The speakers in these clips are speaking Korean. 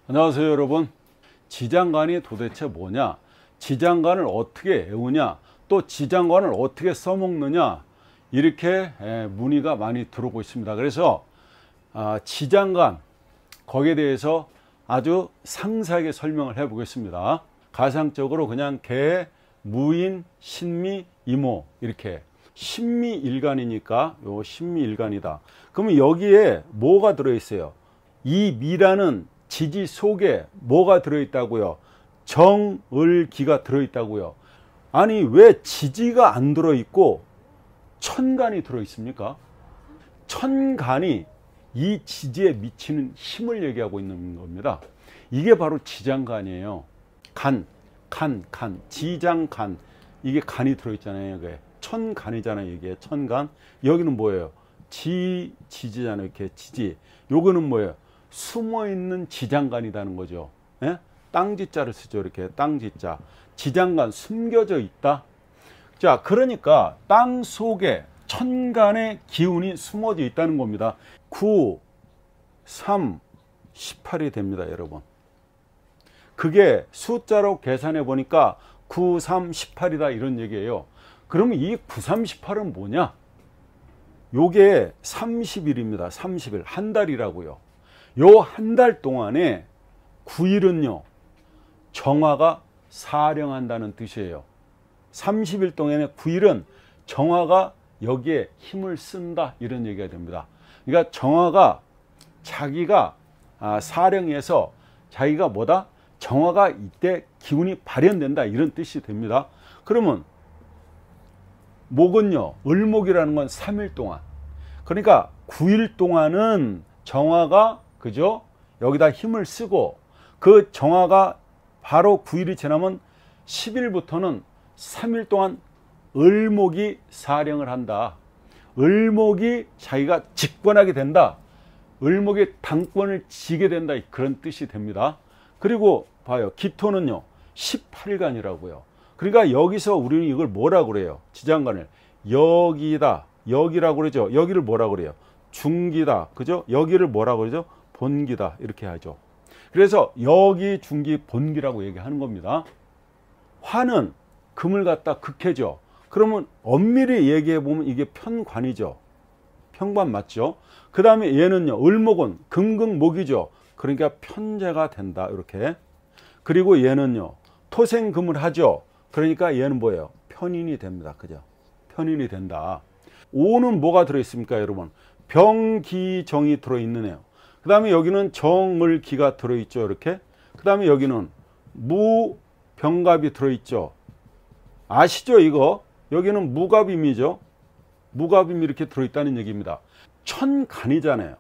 안녕하세요 여러분. 지장간이 도대체 뭐냐, 지장간을 어떻게 외우냐, 또 지장간을 어떻게 써먹느냐, 이렇게 문의가 많이 들어오고 있습니다. 그래서 지장간, 거기에 대해서 아주 상세하게 설명을 해 보겠습니다. 가상적으로 그냥 개, 무인, 신미, 이모, 이렇게 신미일간이니까 요 신미일간이다. 그러면 여기에 뭐가 들어있어요? 이 미라는 지지 속에 뭐가 들어있다고요? 정을기가 들어있다고요. 아니 왜 지지가 안 들어있고 천간이 들어있습니까? 천간이 이 지지에 미치는 힘을 얘기하고 있는 겁니다. 이게 바로 지장간이에요. 간, 지장간, 이게 간이 들어있잖아요. 이게 천간이잖아요. 이게 천간. 여기는 뭐예요? 지지잖아요. 이렇게 지지. 요거는 뭐예요? 숨어있는 지장간이라는 거죠. 예? 땅지자를 쓰죠. 이렇게 땅지자. 지장간, 숨겨져 있다. 자, 그러니까 땅 속에 천간의 기운이 숨어져 있다는 겁니다. 9, 3, 18이 됩니다, 여러분. 그게 숫자로 계산해 보니까 9, 3, 18이다 이런 얘기예요. 그러면 이 9, 3, 18은 뭐냐? 요게 30일입니다. 30일. 한 달이라고요. 요 한 달 동안에 9일은요, 정화가 사령한다는 뜻이에요. 30일 동안에 9일은 정화가 여기에 힘을 쓴다 이런 얘기가 됩니다. 그러니까 정화가 자기가 사령해서 자기가 뭐다? 정화가 이때 기운이 발현된다 이런 뜻이 됩니다. 그러면 목은요, 을목이라는 건 3일 동안, 그러니까 9일 동안은 정화가 그죠? 여기다 힘을 쓰고, 그 정화가 바로 9일이 지나면 10일부터는 3일 동안 을목이 사령을 한다. 을목이 자기가 집권하게 된다. 을목이 당권을 지게 된다. 그런 뜻이 됩니다. 그리고 봐요. 기토는요, 18일간이라고요. 그러니까 여기서 우리는 이걸 뭐라고 그래요? 지장간을 여기다, 여기라고 그러죠. 여기를 뭐라고 그래요? 중기다. 그죠? 여기를 뭐라고 그러죠? 본기다. 이렇게 하죠. 그래서 여기, 중기, 본기라고 얘기하는 겁니다. 화는 금을 갖다 극해죠. 그러면 엄밀히 얘기해 보면 이게 편관이죠. 편관 맞죠? 그 다음에 얘는요, 을목은 금극목이죠. 그러니까 편재가 된다. 이렇게. 그리고 얘는요, 토생금을 하죠. 그러니까 얘는 뭐예요? 편인이 됩니다. 그죠? 편인이 된다. 오는 뭐가 들어있습니까, 여러분? 병기정이 들어있는 애요. 그 다음에 여기는 정을기가 들어있죠. 이렇게. 그 다음에 여기는 무병갑이 들어있죠. 아시죠, 이거? 여기는 무갑임이죠. 무갑임이 이렇게 들어있다는 얘기입니다. 천간이잖아요.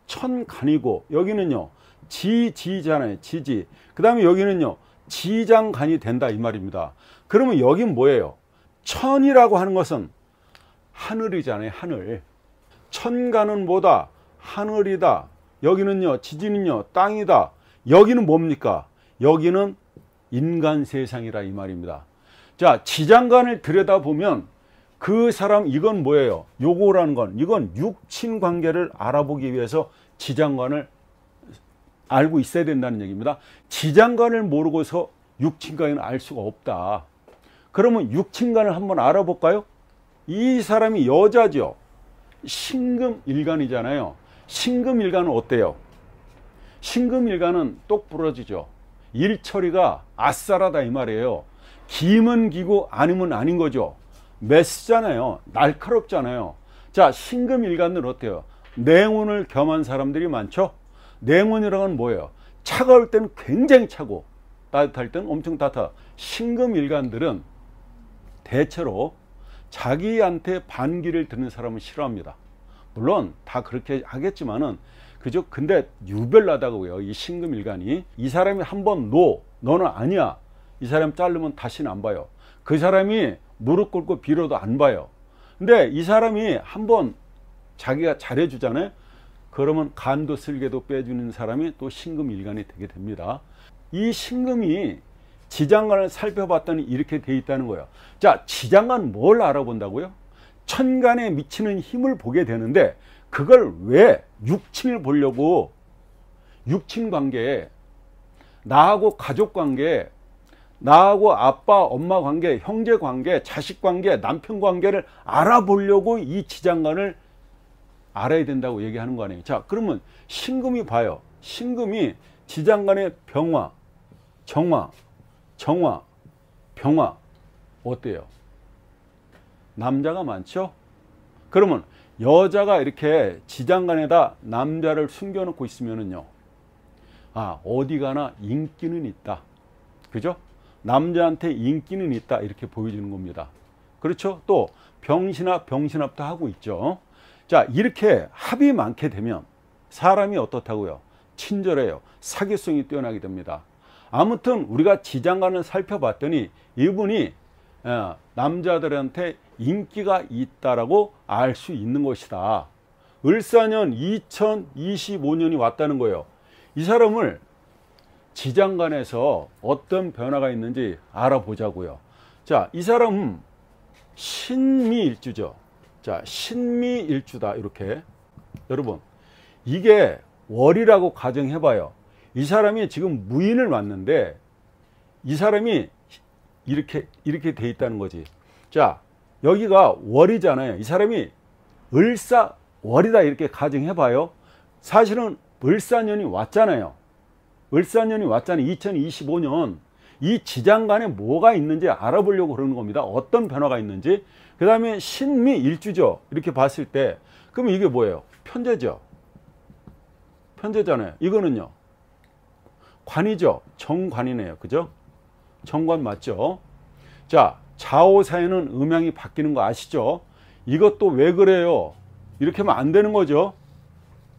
천간이고, 여기는요, 지지잖아요. 지지. 그 다음에 여기는요, 지장간이 된다 이 말입니다. 그러면 여긴 뭐예요? 천이라고 하는 것은 하늘이잖아요. 하늘. 천간은 뭐다? 하늘이다. 여기는요, 지지는요, 땅이다. 여기는 뭡니까? 여기는 인간 세상이라 이 말입니다. 자, 지장간을 들여다보면 그 사람, 이건 뭐예요? 요거라는 건, 이건 육친 관계를 알아보기 위해서 지장간을 알고 있어야 된다는 얘기입니다. 지장간을 모르고서 육친간을 알 수가 없다. 그러면 육친간을 한번 알아볼까요? 이 사람이 여자죠. 신금일간이잖아요. 신금일간은 어때요? 신금일간은 똑 부러지죠. 일처리가 아싸라다 이 말이에요. 기면 기고 아니면 아닌 거죠. 메스잖아요. 날카롭잖아요. 자, 신금일간은 어때요? 냉운을 겸한 사람들이 많죠. 냉운이라는 건 뭐예요? 차가울 때는 굉장히 차고 따뜻할 때는 엄청 따뜻하다. 신금일간들은 대체로 자기한테 반기를 드는 사람은 싫어합니다. 물론 다 그렇게 하겠지만은, 그죠? 근데 유별나다고요. 이 신금일간이. 이 사람이 한번 너는 아니야. 이 사람 자르면 다시는 안 봐요. 그 사람이 무릎 꿇고 빌어도 안 봐요. 근데 이 사람이 한번 자기가 잘해주잖아요. 그러면 간도 쓸개도 빼주는 사람이 또 신금일간이 되게 됩니다. 이 신금이 지장간을 살펴봤더니 이렇게 돼 있다는 거예요. 자, 지장간 뭘 알아본다고요? 천간에 미치는 힘을 보게 되는데, 그걸 왜 육친을 보려고 육친 관계에 나하고 가족 관계, 나하고 아빠, 엄마 관계, 형제 관계, 자식 관계, 남편 관계를 알아보려고 이 지장간을 알아야 된다고 얘기하는 거 아니에요. 자, 그러면 신금이 봐요. 신금이 지장간의 병화, 정화, 정화, 병화 어때요? 남자가 많죠? 그러면 여자가 이렇게 지장간에다 남자를 숨겨놓고 있으면은요, 아, 어디 가나 인기는 있다. 그죠? 남자한테 인기는 있다. 이렇게 보여주는 겁니다. 그렇죠? 또 병신합, 병신합도 하고 있죠. 자, 이렇게 합이 많게 되면 사람이 어떻다고요? 친절해요. 사교성이 뛰어나게 됩니다. 아무튼 우리가 지장간을 살펴봤더니 이분이 남자들한테 인기가 있다라고 알 수 있는 것이다. 을사년 2025년이 왔다는 거예요. 이 사람을 지장간에서 어떤 변화가 있는지 알아보자고요. 자, 이 사람은 신미일주죠. 자, 신미일주다. 이렇게 여러분, 이게 월이라고 가정해봐요. 이 사람이 지금 무인을 왔는데 이 사람이 이렇게 돼 있다는 거지. 자, 여기가 월이잖아요. 이 사람이 을사 월이다 이렇게 가정해봐요. 사실은 을사년이 왔잖아요. 을사년이 왔잖아요. 2025년. 이 지장간에 뭐가 있는지 알아보려고 그러는 겁니다. 어떤 변화가 있는지. 그 다음에 신미일주죠. 이렇게 봤을 때 그럼 이게 뭐예요? 편제죠. 편제잖아요. 이거는요, 관이죠. 정관이네요. 그죠? 정관 맞죠? 자, 좌오사에는 음양이 바뀌는 거 아시죠? 이것도 왜 그래요? 이렇게 하면 안 되는 거죠.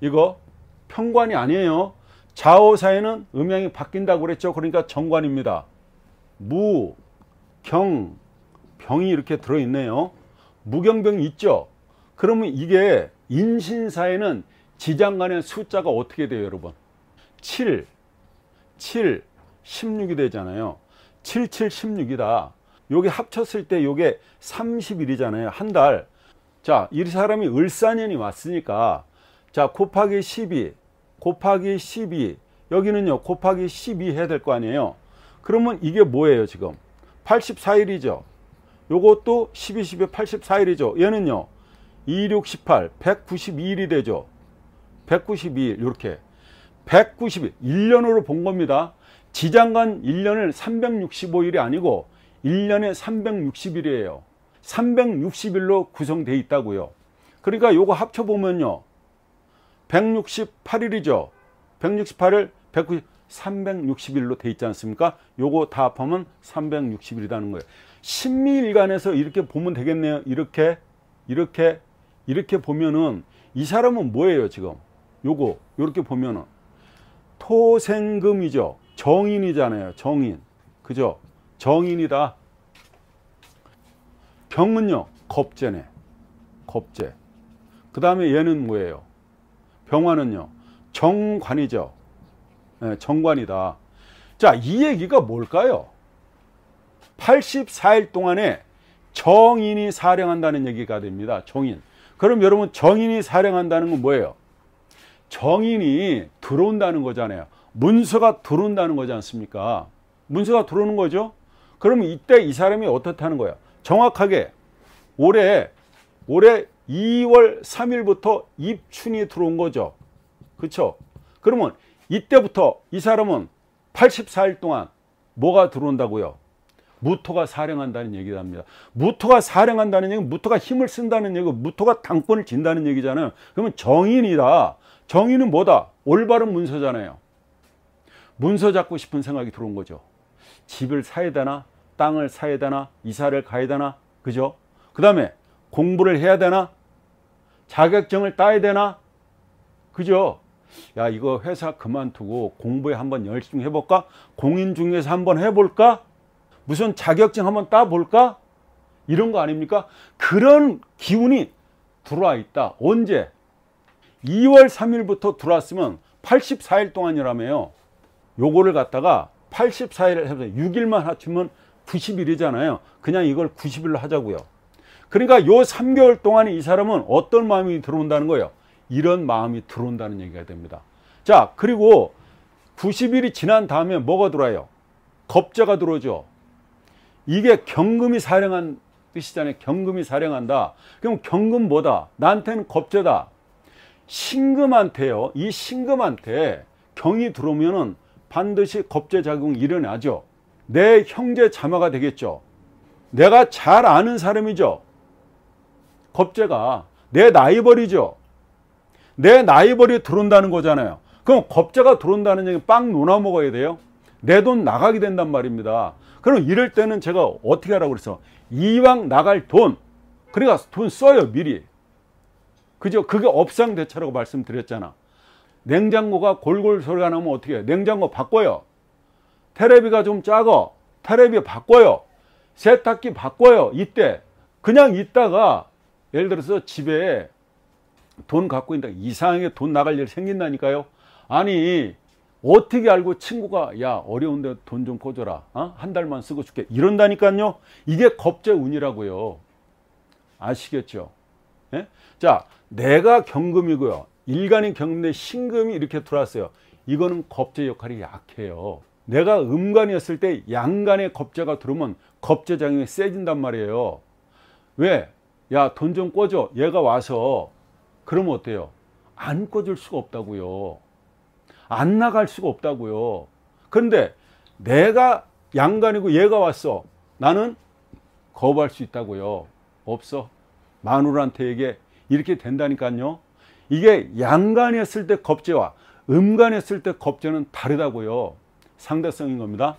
이거 편관이 아니에요. 좌오사에는 음양이 바뀐다고 그랬죠. 그러니까 정관입니다. 무, 경, 병이 이렇게 들어있네요. 무경병이 있죠. 그러면 이게 인신사에는 지장간의 숫자가 어떻게 돼요, 여러분? 7, 16이 되잖아요. 7, 16이다. 요게 합쳤을 때 요게 30일이잖아요. 한 달. 자, 이 사람이 을사년이 왔으니까, 자, 곱하기 12, 곱하기 12, 여기는요, 곱하기 12 해야 될 거 아니에요. 그러면 이게 뭐예요, 지금? 84일이죠. 요것도 12, 12, 84일이죠. 얘는요, 2, 6, 18, 192일이 되죠. 192일, 이렇게. 190일, 1년으로 본 겁니다. 지장간 1년을 365일이 아니고 1년에 360일이에요. 360일로 구성되어 있다고요. 그러니까 요거 합쳐보면요, 168일이죠. 168일, 190, 360일로 돼 있지 않습니까? 요거 다 합하면 360일이라는 거예요. 신미일간에서 이렇게 보면 되겠네요. 이렇게 보면은 이 사람은 뭐예요, 지금? 요거, 요렇게 보면은 토생금이죠. 정인이잖아요. 정인. 그죠? 정인이다. 병은요, 겁재네. 겁재. 그 다음에 얘는 뭐예요? 병화는요, 정관이죠. 네, 정관이다. 자, 이 얘기가 뭘까요? 84일 동안에 정인이 사령한다는 얘기가 됩니다. 정인. 그럼 여러분, 정인이 사령한다는 건 뭐예요? 정인이 들어온다는 거잖아요. 문서가 들어온다는 거지 않습니까? 문서가 들어오는 거죠. 그러면 이때 이 사람이 어떻다는 거예요? 정확하게 올해 2월 3일부터 입춘이 들어온 거죠. 그렇죠? 그러면 이때부터 이 사람은 84일 동안 뭐가 들어온다고요? 무토가 사령한다는 얘기를 합니다. 무토가 사령한다는 얘기는 무토가 힘을 쓴다는 얘기고 무토가 당권을 진다는 얘기잖아요. 그러면 정인이다. 정인은 뭐다? 올바른 문서잖아요. 문서 잡고 싶은 생각이 들어온 거죠. 집을 사야 되나? 땅을 사야 되나? 이사를 가야 되나? 그죠? 그 다음에 공부를 해야 되나? 자격증을 따야 되나? 그죠? 야, 이거 회사 그만두고 공부에 한번 열심히 해볼까? 공인중개사 한번 해볼까? 무슨 자격증 한번 따볼까? 이런 거 아닙니까? 그런 기운이 들어와 있다. 언제? 2월 3일부터 들어왔으면 84일 동안이라며요. 요거를 갖다가 84일을 해서 6일만 합치면 90일이잖아요. 그냥 이걸 90일로 하자고요. 그러니까 요 3개월 동안에 이 사람은 어떤 마음이 들어온다는 거예요? 이런 마음이 들어온다는 얘기가 됩니다. 자, 그리고 90일이 지난 다음에 뭐가 들어와요? 겁재가 들어오죠. 이게 경금이 사령한 뜻이잖아요. 경금이 사령한다. 그럼 경금 뭐다? 나한테는 겁재다. 신금한테요. 이 신금한테 경이 들어오면은 반드시 겁재 작용이 일어나죠. 내 형제 자매가 되겠죠. 내가 잘 아는 사람이죠. 겁재가 내 나이벌이죠. 내 나이벌이 들어온다는 거잖아요. 그럼 겁재가 들어온다는 얘기 빵 놓아 먹어야 돼요. 내 돈 나가게 된단 말입니다. 그럼 이럴 때는 제가 어떻게 하라고 그랬어? 이왕 나갈 돈, 그러니까 돈 써요 미리. 그죠? 그게 업상대차라고 말씀드렸잖아. 냉장고가 골골 소리가 나면 어떻게 해요? 냉장고 바꿔요. 테레비가 좀 작아. 테레비 바꿔요. 세탁기 바꿔요. 이때 그냥 있다가 예를 들어서 집에 돈 갖고 있다 이상하게 돈 나갈 일 생긴다니까요. 아니 어떻게 알고 친구가 야 어려운데 돈 좀 꿔줘라. 한 달만 쓰고 줄게. 이런다니까요. 이게 겁재운이라고요. 아시겠죠? 예? 자, 내가 경금이고요. 일간이 경금인데 신금이 이렇게 들어왔어요. 이거는 겁재 역할이 약해요. 내가 음간이었을 때 양간의 겁재가 들어오면 겁재 작용이 세진단 말이에요. 왜? 야, 돈 좀 꿔줘. 얘가 와서 그러면 어때요? 안 꿔줄 수가 없다고요. 안 나갈 수가 없다고요. 그런데 내가 양간이고 얘가 왔어. 나는 거부할 수 있다고요. 없어. 마누라한테 이렇게 된다니까요. 이게 양간이었을 때 겁재와 음간이었을 때 겁재는 다르다고요. 상대성인 겁니다.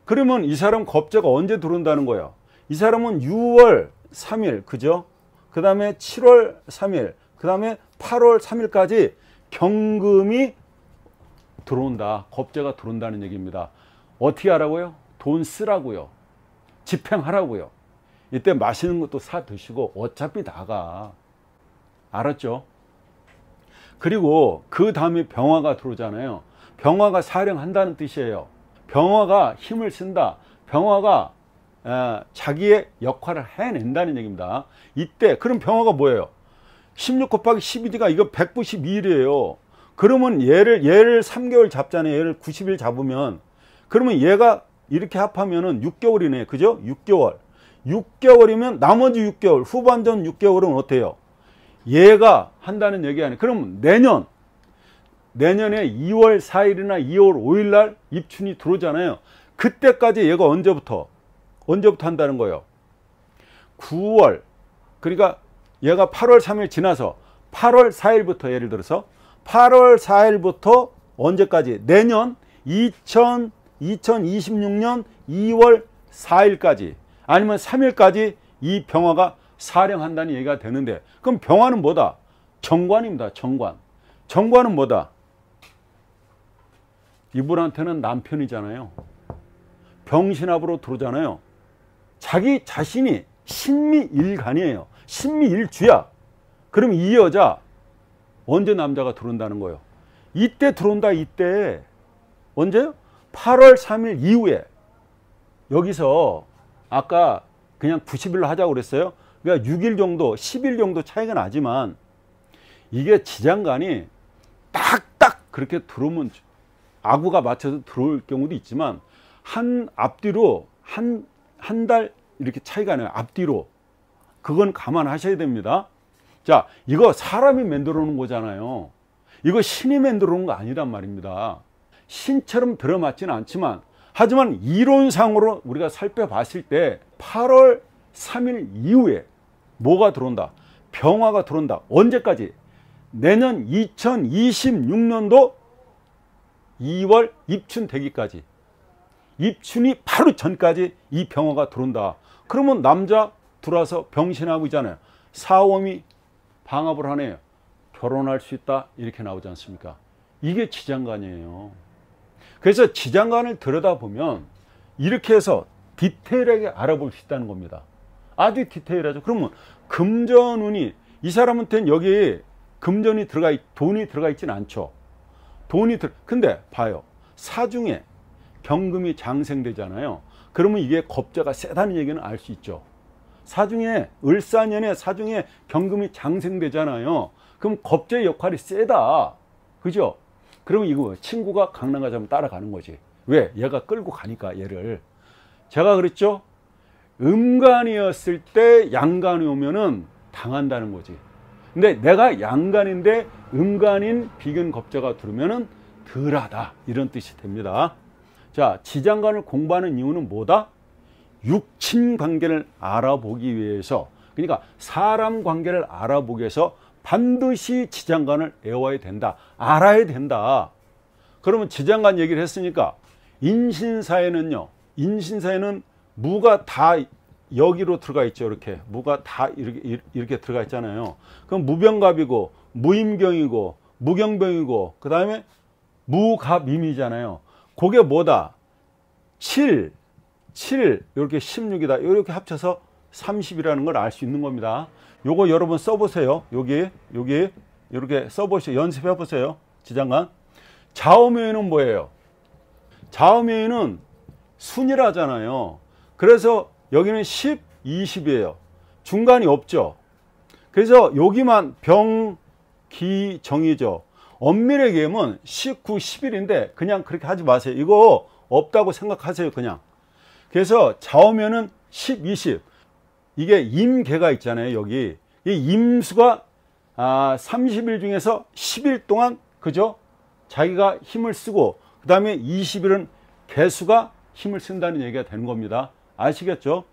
그러면 이 사람 겁재가 언제 들어온다는 거예요? 이 사람은 6월 3일, 그죠? 그 다음에 7월 3일, 그 다음에 8월 3일까지 경금이 들어온다. 겁재가 들어온다는 얘기입니다. 어떻게 하라고요? 돈 쓰라고요. 집행하라고요. 이때 맛있는 것도 사 드시고 어차피 나가. 알았죠? 그리고 그 다음에 병화가 들어오잖아요. 병화가 사령한다는 뜻이에요. 병화가 힘을 쓴다. 병화가 자기의 역할을 해낸다는 얘기입니다. 이때 그럼 병화가 뭐예요? 16 곱하기 12니까 이거 192일이에요. 그러면 얘를 3개월 잡잖아요. 얘를 90일 잡으면 그러면 얘가 이렇게 합하면은 6개월이네. 그죠? 6개월. 6개월이면 나머지 6개월, 후반전 6개월은 어때요? 얘가 한다는 얘기 아니에요. 그럼 내년에 2월 4일이나 2월 5일 날 입춘이 들어오잖아요. 그때까지 얘가 언제부터 한다는 거예요? 9월. 그러니까 얘가 8월 3일 지나서 8월 4일부터 예를 들어서 8월 4일부터 언제까지? 내년 2026년 2월 4일까지 아니면 3일까지 이 병화가 사령한다는 얘기가 되는데 그럼 병화는 뭐다? 정관입니다. 정관. 정관은 뭐다? 이분한테는 남편이잖아요. 병신합으로 들어오잖아요. 자기 자신이 신미일간이에요. 신미일주야. 그럼 이 여자 언제 남자가 들어온다는 거예요? 이때 들어온다. 이때. 언제요? 8월 3일 이후에. 여기서 아까 그냥 90일로 하자고 그랬어요. 그러니까 6일 정도 10일 정도 차이가 나지만 이게 지장간이 딱딱 그렇게 들어오면 아구가 맞춰서 들어올 경우도 있지만 한 앞뒤로 한 달 이렇게 차이가 나요. 앞뒤로. 그건 감안하셔야 됩니다. 자, 이거 사람이 만들어 놓은 거잖아요. 이거 신이 만들어 놓은 거 아니란 말입니다. 신처럼 들어맞지는 않지만 하지만 이론상으로 우리가 살펴봤을 때 8월 3일 이후에 뭐가 들어온다? 병화가 들어온다. 언제까지? 내년 2026년도 2월 입춘 되기까지. 입춘이 바로 전까지 이 병화가 들어온다. 그러면 남자 들어와서 병신합이잖아요. 사오미 방합을 하네요. 결혼할 수 있다 이렇게 나오지 않습니까? 이게 지장간이에요. 그래서 지장간을 들여다보면 이렇게 해서 디테일하게 알아볼 수 있다는 겁니다. 아주 디테일하죠. 그러면 금전운이 이 사람한테는 여기에 금전이 돈이 들어가 있지는 않죠. 근데 봐요. 사중에 경금이 장생되잖아요. 그러면 이게 겁재가 세다는 얘기는 알 수 있죠. 사중에 을사년에 사중에 경금이 장생되잖아요. 그럼 겁재의 역할이 세다. 그죠? 그러면 이거 친구가 강남 가자면 따라가는 거지. 왜? 얘가 끌고 가니까 얘를. 제가 그랬죠? 음간이었을 때 양간이 오면은 당한다는 거지. 근데 내가 양간인데 음간인 비견겁자가 들으면은 덜하다, 이런 뜻이 됩니다. 자, 지장간을 공부하는 이유는 뭐다? 육친 관계를 알아보기 위해서, 그러니까 사람 관계를 알아보기 위해서 반드시 지장간을 외워야 된다, 알아야 된다. 그러면 지장간 얘기를 했으니까 인신사에는요, 인신사에는 무가 다 여기로 들어가 있죠. 이렇게 무가 다 이렇게 들어가 있잖아요. 그럼 무병갑이고 무임경이고 무경병이고 그 다음에 무갑임이잖아요. 그게 뭐다? 7 이렇게 16이다. 이렇게 합쳐서 30이라는 걸 알 수 있는 겁니다. 요거 여러분 써보세요. 여기 이렇게 써보시고 연습해 보세요. 지장간. 좌우명은 뭐예요? 좌우명은 순이라잖아요. 그래서 여기는 10, 20이에요. 중간이 없죠. 그래서 여기만 병, 기, 정이죠. 엄밀하게 얘기하면 19, 11인데 그냥 그렇게 하지 마세요. 이거 없다고 생각하세요. 그냥. 그래서 좌우면은 10, 20. 이게 임계가 있잖아요. 여기. 이 임수가 30일 중에서 10일 동안, 그죠? 자기가 힘을 쓰고, 그 다음에 20일은 개수가 힘을 쓴다는 얘기가 되는 겁니다. 아시겠죠?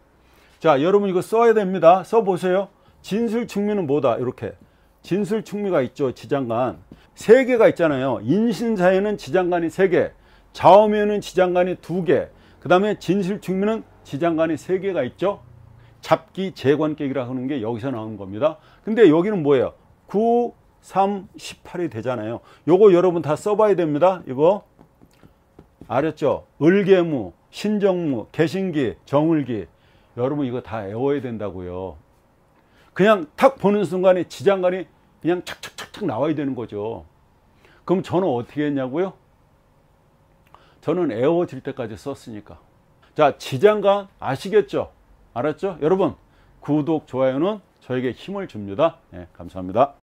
자, 여러분 이거 써야 됩니다. 써보세요. 진술충미는 뭐다? 이렇게. 진술충미가 있죠. 지장간. 3개가 있잖아요. 인신사에는 지장간이 3개, 좌우면은 지장간이 2개, 그 다음에 진술충미는 지장간이 3개가 있죠. 잡기 재관객이라 하는 게 여기서 나온 겁니다. 근데 여기는 뭐예요? 9, 3, 18이 되잖아요. 요거 여러분 다 써봐야 됩니다. 이거 알았죠? 을계무, 신정무, 개신기, 정을기. 여러분 이거 다 외워야 된다고요. 그냥 탁 보는 순간에 지장간이 그냥 착착착착 나와야 되는 거죠. 그럼 저는 어떻게 했냐고요? 저는 외워질 때까지 썼으니까. 자, 지장간 아시겠죠? 알았죠? 여러분 구독, 좋아요는 저에게 힘을 줍니다. 네, 감사합니다.